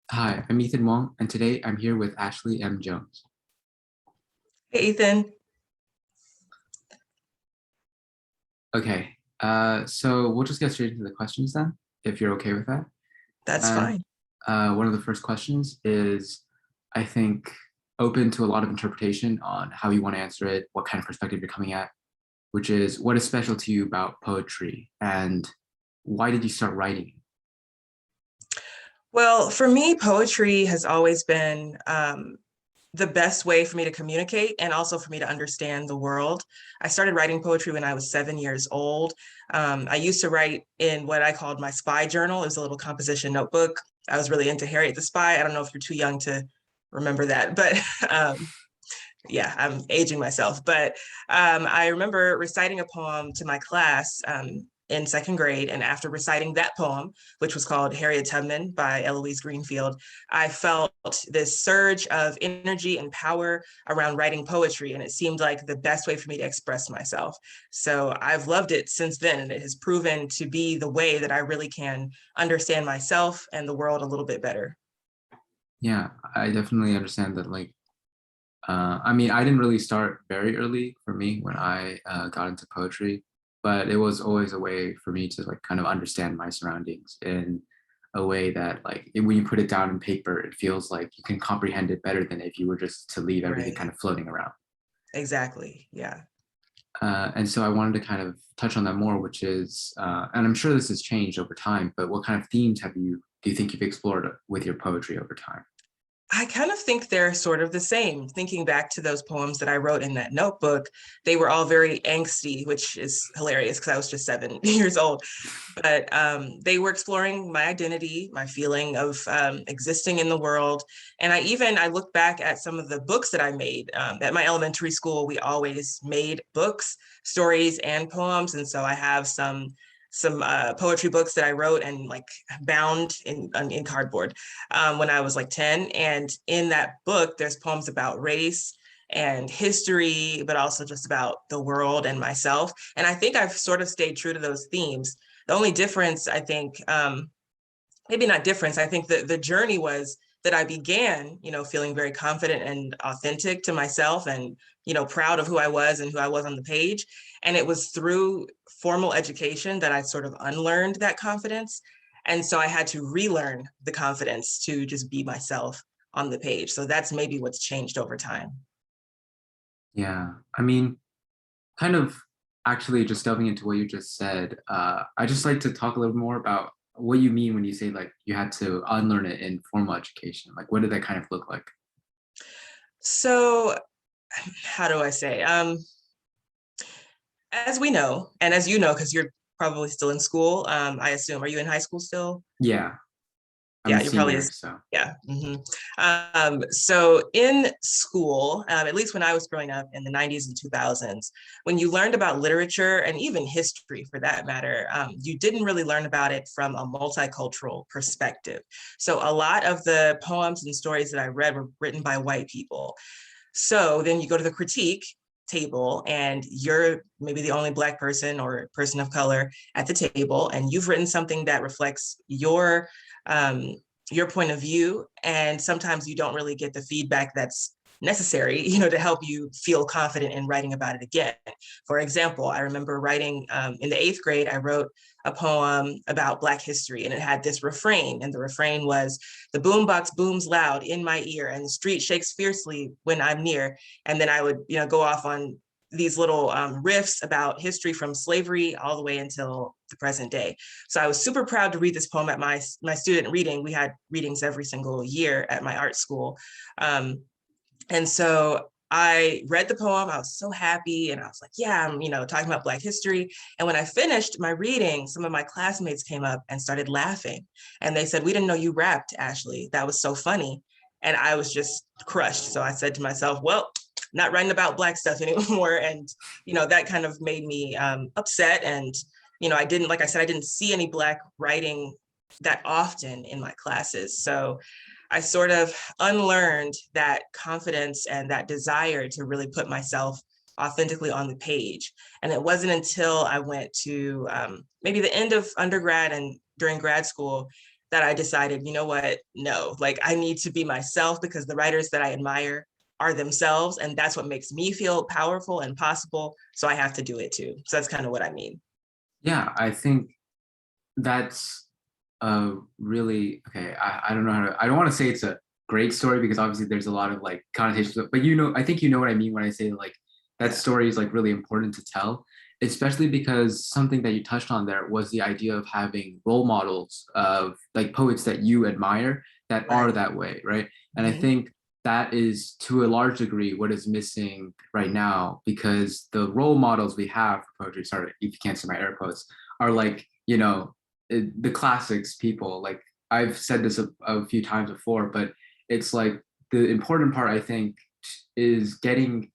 Hi, I'm Ethan Wong, and today I'm here with Ashley M. Jones. Hey, Ethan. Okay, so we'll just get straight into the questions then, if you're okay with that. That's And fine. one of the first questions is, I think, open to a lot of interpretation on how you want to answer it, what kind of perspective you're coming at, which is what is special to you about poetry, and why did you start writing? Well, for me, poetry has always been the best way for me to communicate and also for me to understand the world. I started writing poetry when I was 7 years old. I used to write in what I called my spy journal. It was a little composition notebook. I was really into Harriet the Spy. I don't know if you're too young to remember that, but yeah, I'm aging myself. But I remember reciting a poem to my class in second grade. And after reciting that poem, which was called Harriet Tubman by Eloise Greenfield, I felt this surge of energy and power around writing poetry. And it seemed like the best way for me to express myself. So I've loved it since then. And it has proven to be the way that I really can understand myself and the world a little bit better. Yeah, I definitely understand that. I mean, I didn't really start very early for me when I got into poetry, but it was always a way for me to like kind of understand my surroundings in a way that when you put it down in paper, it feels like you can comprehend it better than if you were just to leave everything Right. kind of floating around. Exactly. Yeah. And so I wanted to kind of touch on that more, which is, and I'm sure this has changed over time, but what kind of themes do you think you've explored with your poetry over time? I kind of think they're sort of the same. Thinking back to those poems that I wrote in that notebook, they were all very angsty, which is hilarious because I was just 7 years old. But they were exploring my identity, my feeling of existing in the world. And I look back at some of the books that I made. At my elementary school, we always made books, stories, and poems. And so I have some poetry books that I wrote and like bound in cardboard when I was like 10. And in that book, there's poems about race and history, but also just about the world and myself. And I think I've sort of stayed true to those themes. The only difference, I think, maybe not difference, I think the journey was that I began, feeling very confident and authentic to myself and, proud of who I was and who I was on the page. And it was through formal education that I sort of unlearned that confidence. And so I had to relearn the confidence to just be myself on the page. So that's maybe what's changed over time. Yeah, I mean, kind of actually just delving into what you just said, I just like to talk a little more about what you mean when you say like you had to unlearn it in formal education. Like, what did that kind of look like? So how do I say? As we know, and as you know, because you're probably still in school, I assume, are you in high school still? Yeah, I'm a Yeah, you're probably, senior, so yeah. So in school, at least when I was growing up in the 90s and 2000s, when you learned about literature and even history for that matter, you didn't really learn about it from a multicultural perspective. So a lot of the poems and stories that I read were written by white people. So then you go to the critique table and you're maybe the only Black person or person of color at the table, and you've written something that reflects um, your point of view. And sometimes you don't really get the feedback that's necessary, to help you feel confident in writing about it again. For example, I remember writing in the eighth grade, I wrote a poem about Black history, and it had this refrain, and the refrain was, "The boombox booms loud in my ear, and the street shakes fiercely when I'm near." And then I would, go off on these little riffs about history from slavery all the way until the present day. So I was super proud to read this poem at my student reading. We had readings every single year at my art school. And so I read the poem. I was so happy. And I was like, yeah, I'm, talking about Black history. And when I finished my reading, some of my classmates came up and started laughing. And they said, "We didn't know you rapped, Ashley. That was so funny." And I was just crushed. So I said to myself, well, not writing about Black stuff anymore. And, that kind of made me upset. And, I didn't, like I said, I didn't see any Black writing that often in my classes. So I sort of unlearned that confidence and that desire to really put myself authentically on the page. And it wasn't until I went to maybe the end of undergrad and during grad school that I decided, you know what, no, like I need to be myself because the writers that I admire are themselves. And that's what makes me feel powerful and possible. So I have to do it too. So that's kind of what I mean. Yeah, I think that's really okay. I don't know how to, I don't want to say it's a great story because obviously there's a lot of like connotations, but I think you know what I mean when I say like that Yeah. story is like really important to tell, especially because something that you touched on there was the idea of having role models of like poets that you admire that are Right. that way, right? And I Mhm. think that is to a large degree what is missing right now because the role models we have for poetry, sorry if you can't see my air quotes, are like, the classics people. Like I've said this a few times before, but it's like the important part I think is getting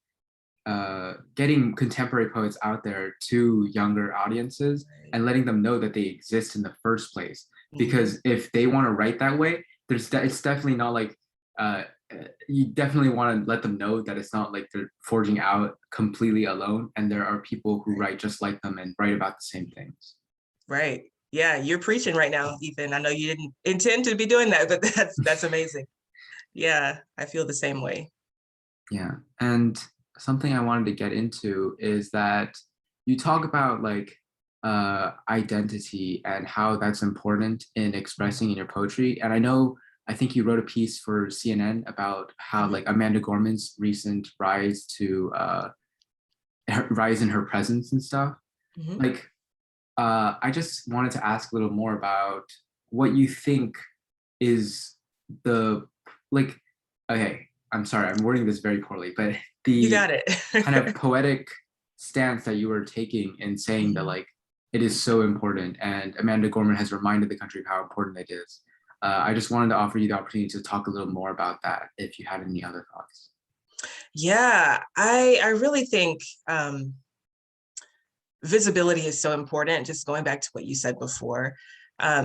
contemporary poets out there to younger audiences Right. and letting them know that they exist in the first place. Mhm. Because if they want to write that way, it's definitely not like uh, you definitely want to let them know that it's not like they're forging out completely alone, and there are people who Right. write just like them and write about the same things. Right. Yeah, you're preaching right now, Ethan. I know you didn't intend to be doing that, but that's amazing. Yeah, I feel the same way. Yeah. And something I wanted to get into is that you talk about like identity and how that's important in expressing in your poetry. And I think you wrote a piece for CNN about how Mhm. like Amanda Gorman's recent rise in her presence and stuff. Mhm. Like, I just wanted to ask a little more about what you think is the like okay, I'm sorry, I'm wording this very poorly, but You the got it. kind of poetic stance that you were taking in saying that Mhm. like it is so important and Amanda Gorman has reminded the country of how important it is. I just wanted to offer you the opportunity to talk a little more about that if you had any other thoughts. Yeah, I really think visibility is so important. Just going back to what you said before,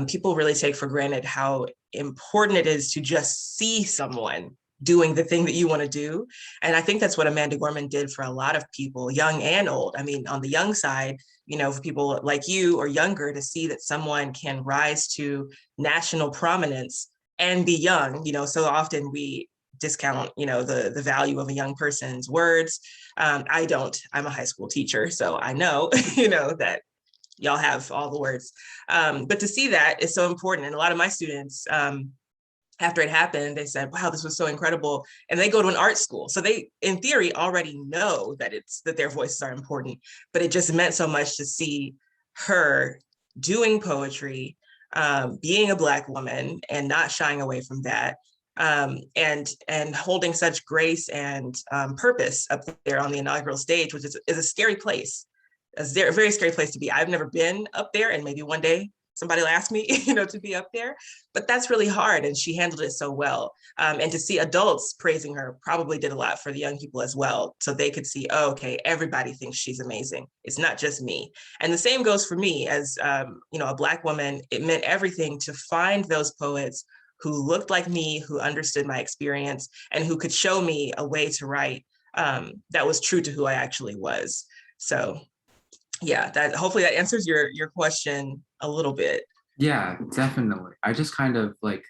people really take for granted how important it is to just see someone doing the thing that you want to do. And I think that's what Amanda Gorman did for a lot of people, young and old. I mean, on the young side, for people like you or younger to see that someone can rise to national prominence and be young. So often we discount, the value of a young person's words. I don't. I'm a high school teacher, so I know, that y'all have all the words. But to see that is so important. And a lot of my students, after it happened, they said, "Wow, this was so incredible." And they go to an art school, so they, in theory, already know that their voices are important. But it just meant so much to see her doing poetry, being a Black woman, and not shying away from that, and holding such grace and purpose up there on the inaugural stage, which is a scary place, a very scary place to be. I've never been up there, and maybe one day somebody will ask me, to be up there, but that's really hard. And she handled it so well. And to see adults praising her probably did a lot for the young people as well. So they could see, oh, okay, everybody thinks she's amazing. It's not just me. And the same goes for me as, a Black woman. It meant everything to find those poets who looked like me, who understood my experience, and who could show me a way to write that was true to who I actually was. So yeah, that hopefully that answers your question a little bit. Yeah, definitely. I just kind of like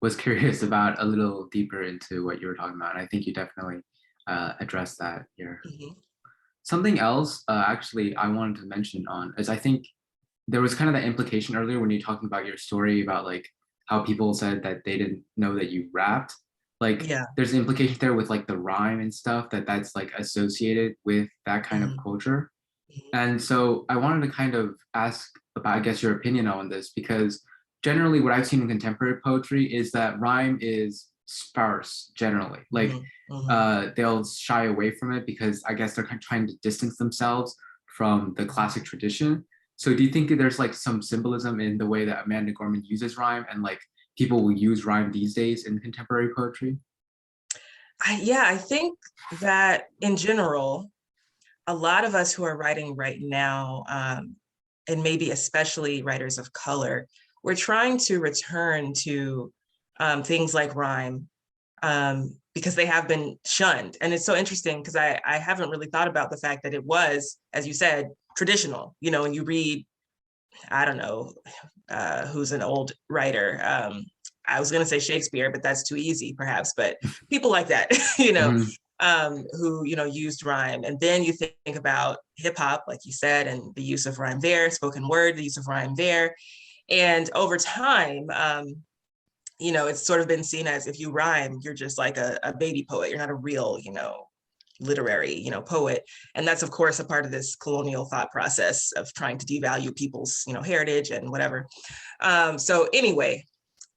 was curious about a little deeper into what you were talking about. And I think you definitely addressed that here. Mhm. Something else, actually, I wanted to mention on is I think there was kind of that implication earlier when you're talking about your story about like how people said that they didn't know that you rapped. Like Yeah. there's an implication there with like the rhyme and stuff that's like associated with that kind of Mhm. culture. Mhm. And so I wanted to kind of ask about, I guess, your opinion on this, because generally what I've seen in contemporary poetry is that rhyme is sparse generally. Like Mhm. Mhm. they'll shy away from it because I guess they're kind of trying to distance themselves from the classic tradition. So do you think that there's like some symbolism in the way that Amanda Gorman uses rhyme and like people will use rhyme these days in contemporary poetry? Yeah, I think that in general, a lot of us who are writing right now, and maybe especially writers of color, we're trying to return to things like rhyme, because they have been shunned. And it's so interesting because I haven't really thought about the fact that it was, as you said, traditional. When you read I don't know, who's an old writer. I was going to say Shakespeare, but that's too easy, perhaps. But people like that, Hmm. who used rhyme. And then you think about hip hop, like you said, and the use of rhyme there, spoken word, the use of rhyme there. And over time, it's sort of been seen as if you rhyme, you're just like a baby poet. You're not a real, literary, poet. And that's of course a part of this colonial thought process of trying to devalue people's, heritage and whatever. So anyway,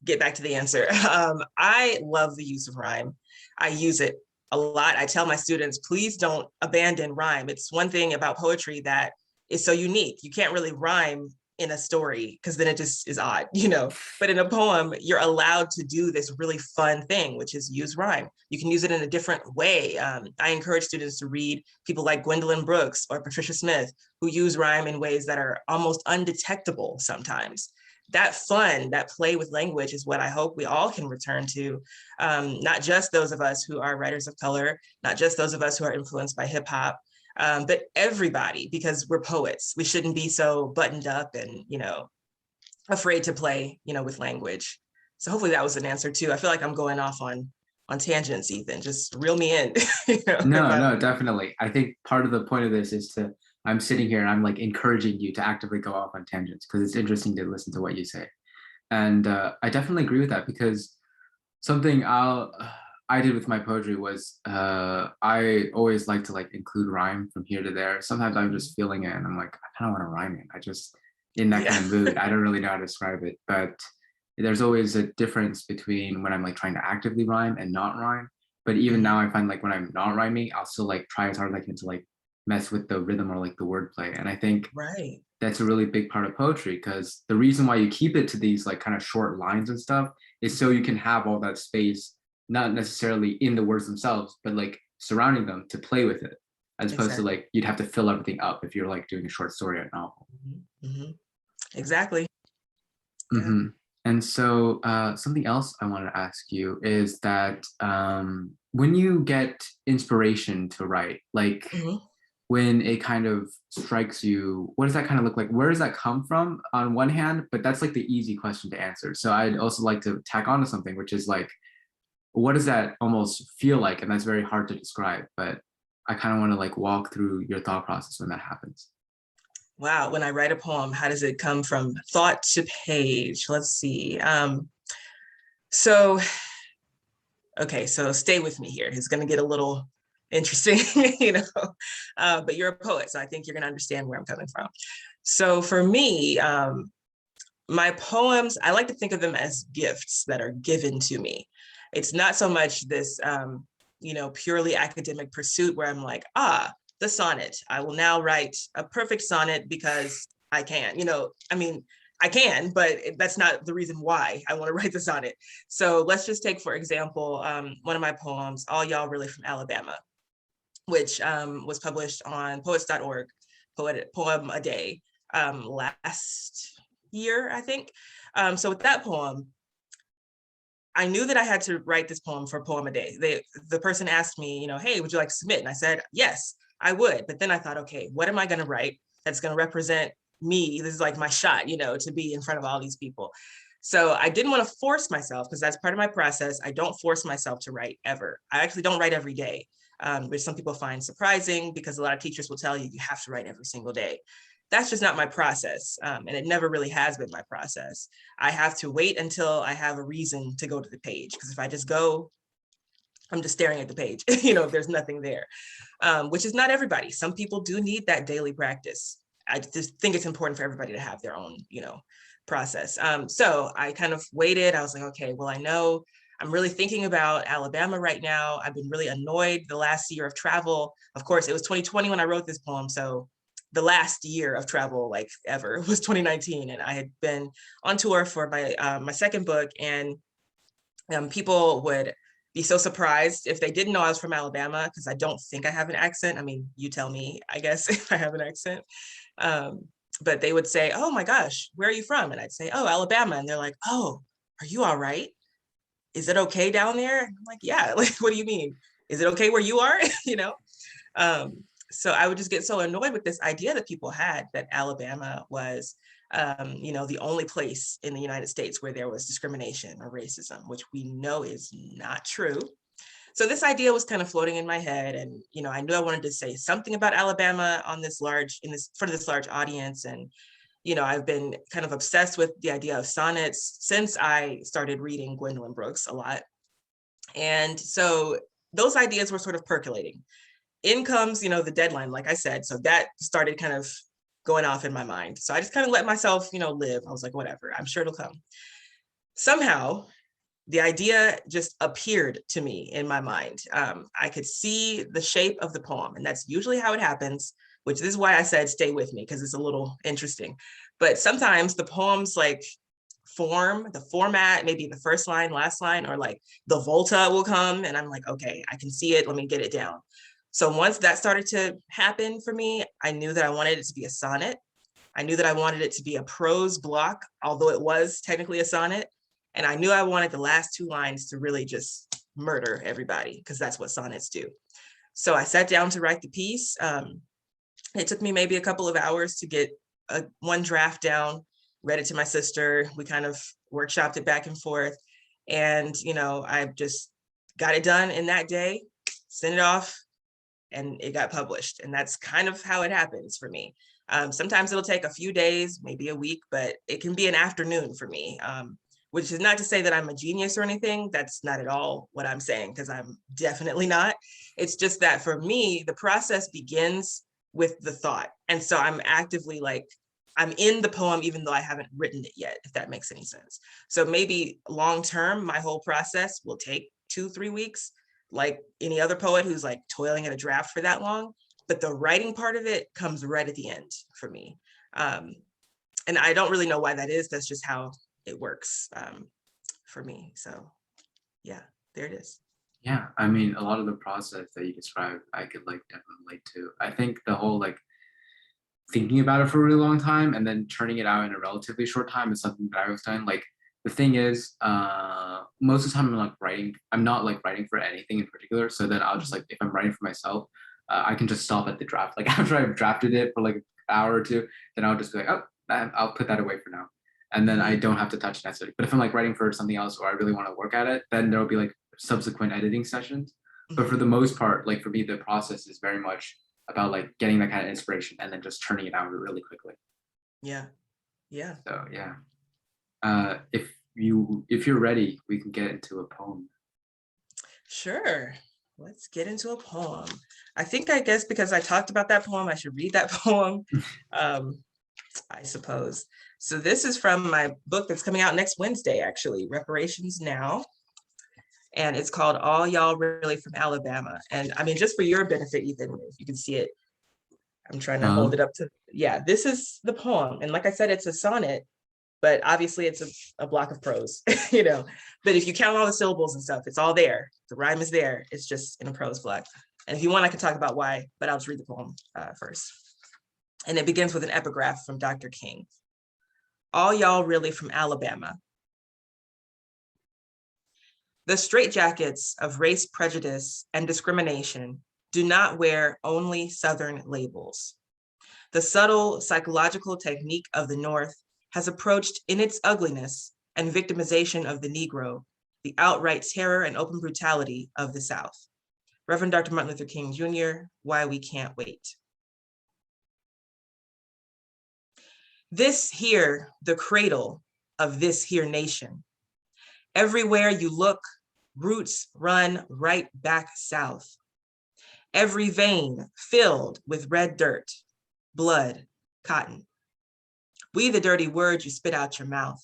get back to the answer. I love the use of rhyme. I use it a lot. I tell my students, please don't abandon rhyme. It's one thing about poetry that is so unique. You can't really rhyme in a story because then it just is odd, But in a poem, you're allowed to do this really fun thing, which is use rhyme. You can use it in a different way. I encourage students to read people like Gwendolyn Brooks or Patricia Smith, who use rhyme in ways that are almost undetectable sometimes. That fun, that play with language is what I hope we all can return to. Not just those of us who are writers of color, not just those of us who are influenced by hip hop, but everybody, because we're poets. We shouldn't be so buttoned up and, afraid to play, with language. So hopefully that was an answer too. I feel like I'm going off on tangents, Ethan. Just reel me in. No, no, definitely. I think part of the point of this is to, I'm sitting here and I'm like encouraging you to actively go off on tangents because it's interesting to listen to what you say. And I definitely agree with that because something I did with my poetry was I always like to like include rhyme from here to there. Sometimes I'm just feeling it and I'm like, I kind of want to rhyme it. I just in that Yeah. kind of mood. I don't really know how to describe it, but there's always a difference between when I'm like trying to actively rhyme and not rhyme. But even now I find like when I'm not rhyming, I'll still like try as hard as I can to like mess with the rhythm or like the wordplay. And I think Right. that's a really big part of poetry because the reason why you keep it to these like kind of short lines and stuff is so you can have all that space, not necessarily in the words themselves, but like surrounding them to play with it, as opposed to Exactly. like you'd have to fill everything up if you're like doing a short story or a novel. Mm-hmm. Exactly. Yeah. Hmm. And so something else I want to ask you is that when you get inspiration to write, like Mm-hmm. when it kind of strikes you, what does that kind of look like? Where does that come from on one hand? But that's like the easy question to answer. So I'd also like to tack on to something, which is like, what does that almost feel like? And that's very hard to describe, but I kind of want to like walk through your thought process when that happens. Wow. When I write a poem, how does it come from thought to page? Let's see. So okay, so stay with me here. It's going to get a little interesting, but you're a poet, so I think you're going to understand where I'm coming from. So for me, my poems, I like to think of them as gifts that are given to me. It's not so much this, purely academic pursuit where I'm like, the sonnet. I will now write a perfect sonnet because I can. I mean, I can, but that's not the reason why I want to write the sonnet. So let's just take, for example, one of my poems, All Y'all Really from Alabama, which was published on poets.org, poem a day, last year, I think. So with that poem, I knew that I had to write this poem for Poem a Day. The person asked me, hey, would you like to submit? And I said, yes, I would. But then I thought, okay, what am I going to write that's going to represent me? This is like my shot, to be in front of all these people. So I didn't want to force myself because that's part of my process. I don't force myself to write ever. I actually don't write every day, which some people find surprising because a lot of teachers will tell you you have to write every single day. That's just not my process. And it never really has been my process. I have to wait until I have a reason to go to the page. Because if I just go, I'm just staring at the page, there's nothing there, which is not everybody. Some people do need that daily practice. I just think it's important for everybody to have their own, process. So I kind of waited. I was like, okay, well, I know I'm really thinking about Alabama right now. I've been really annoyed the last year of travel. Of course, it was 2020 when I wrote this poem. So the last year of travel, like ever, was 2019. And I had been on tour for my second book. And people would be so surprised if they didn't know I was from Alabama, because I don't think I have an accent. I mean, you tell me, I guess, if I have an accent. Um, but they would say, oh my gosh, where are you from? And I'd say, oh, Alabama. And they're like, oh, are you all right? Is it okay down there? And I'm like, yeah, like, what do you mean? Is it okay where you are? Um, so I would just get so annoyed with this idea that people had that Alabama was you know, the only place in the United States where there was discrimination or racism, which we know is not true. So this idea was kind of floating in my head, and you know, I knew I wanted to say something about Alabama on this large, in this front of this large audience. And you know, I've been kind of obsessed with the idea of sonnets since I started reading Gwendolyn Brooks a lot. And so those ideas were sort of percolating. In comes, you know, the deadline, like I said. So that started kind of going off in my mind. So I just kind of let myself, you know, live. I was like, whatever, I'm sure it'll come. Somehow, the idea just appeared to me in my mind. I could see the shape of the poem, and that's usually how it happens, which is why I said stay with me, because it's a little interesting. But sometimes the poems like form, the format, maybe the first line, last line, or like the volta will come, and I'm like, okay, I can see it, let me get it down. So once that started to happen for me, I knew that I wanted it to be a sonnet. I knew that I wanted it to be a prose block, although it was technically a sonnet. And I knew I wanted the last two lines to really just murder everybody, because that's what sonnets do. So I sat down to write the piece. It took me maybe a couple of hours to get one draft down, read it to my sister. We kind of workshopped it back and forth. And, you know, I just got it done in that day, sent it off, and it got published. And that's kind of how it happens for me. Sometimes it'll take a few days, maybe a week, but it can be an afternoon for me, which is not to say that I'm a genius or anything. That's not at all what I'm saying, because I'm definitely not. It's just that for me, the process begins with the thought. And so I'm actively like, I'm in the poem, even though I haven't written it yet, if that makes any sense. So maybe long-term, my whole process will take 2-3 weeks, like any other poet who's like toiling at a draft for that long. But the writing part of it comes right at the end for me. And I don't really know why that is. That's just how it works for me. So yeah, there it is. Yeah, I mean, a lot of the process that you described, I could like definitely relate to. I think the whole like thinking about it for a really long time and then turning it out in a relatively short time is something that I was done. Like the thing is, most of the time I'm like writing, I'm not like writing for anything in particular. So then I'll just like, if I'm writing for myself, I can just stop at the draft. Like after I've drafted it for like an hour or two, then I'll just be like, oh, I'll put that away for now. And then I don't have to touch it necessarily. But if I'm like writing for something else or I really want to work at it, then there'll be like subsequent editing sessions. But for the most part, like for me, the process is very much about like getting that kind of inspiration and then just turning it out really quickly. Yeah, yeah. So yeah. If you're ready, we can get into a poem. Sure. Let's get into a poem. I think, I guess, because I talked about that poem, I should read that poem, I suppose. So this is from my book that's coming out next Wednesday, actually, Reparations Now. And it's called All Y'all Really from Alabama. And I mean, just for your benefit, Ethan, if you can see it, I'm trying to hold it up to, yeah, this is the poem. And like I said, it's a sonnet, but obviously it's a block of prose, you know. But if you count all the syllables and stuff, it's all there. The rhyme is there. It's just in a prose block. And if you want, I can talk about why, but I'll just read the poem first. And it begins with an epigraph from Dr. King. All y'all really from Alabama. The straitjackets of race prejudice and discrimination do not wear only Southern labels. The subtle psychological technique of the North has approached in its ugliness and victimization of the Negro, the outright terror and open brutality of the South. Reverend Dr. Martin Luther King Jr., Why We Can't Wait. This here, the cradle of this here nation. Everywhere you look, roots run right back south. Every vein filled with red dirt, blood, cotton. We the dirty words you spit out your mouth.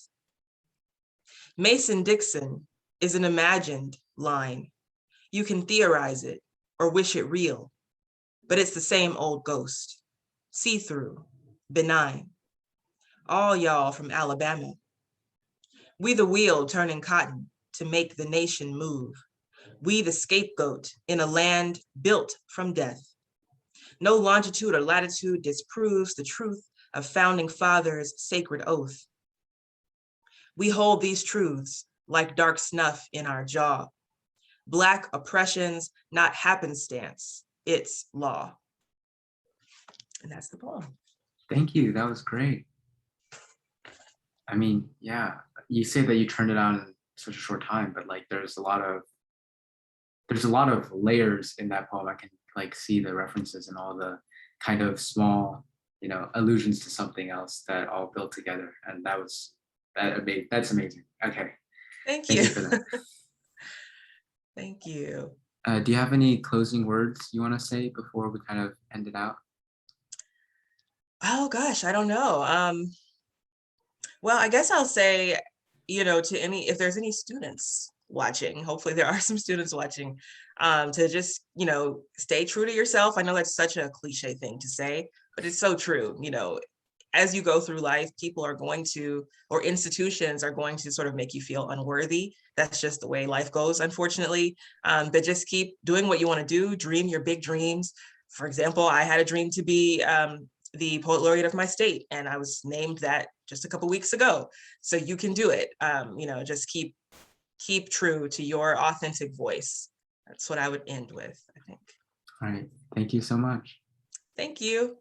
Mason-Dixon is an imagined line. You can theorize it or wish it real, but it's the same old ghost, see-through, benign. All y'all from Alabama. We the wheel turning cotton to make the nation move. We the scapegoat in a land built from death. No longitude or latitude disproves the truth of founding fathers' sacred oath. We hold these truths like dark snuff in our jaw. Black oppression's not happenstance, it's law. And that's the poem. Thank you. That was great. I mean, yeah, you say that you turned it on in such a short time, but like there's a lot of layers in that poem. I can like see the references and all the kind of small, allusions to something else that all built together. And that's amazing. Okay. Thank Thank you. you for that. Thank you. Do you have any closing words you want to say before we kind of end it out? Oh gosh, I don't know. Well, I guess I'll say, to if there's any students watching, hopefully there are some students watching, to just, stay true to yourself. I know that's such a cliche thing to say, but it's so true. As you go through life, people are going to, or institutions are going to sort of make you feel unworthy. That's just the way life goes, unfortunately. But just keep doing what you want to do, dream your big dreams. For example, I had a dream to be the poet laureate of my state, and I was named that just a couple weeks ago. So you can do it. Just keep true to your authentic voice. That's what I would end with, I think. All right. Thank you so much. Thank you.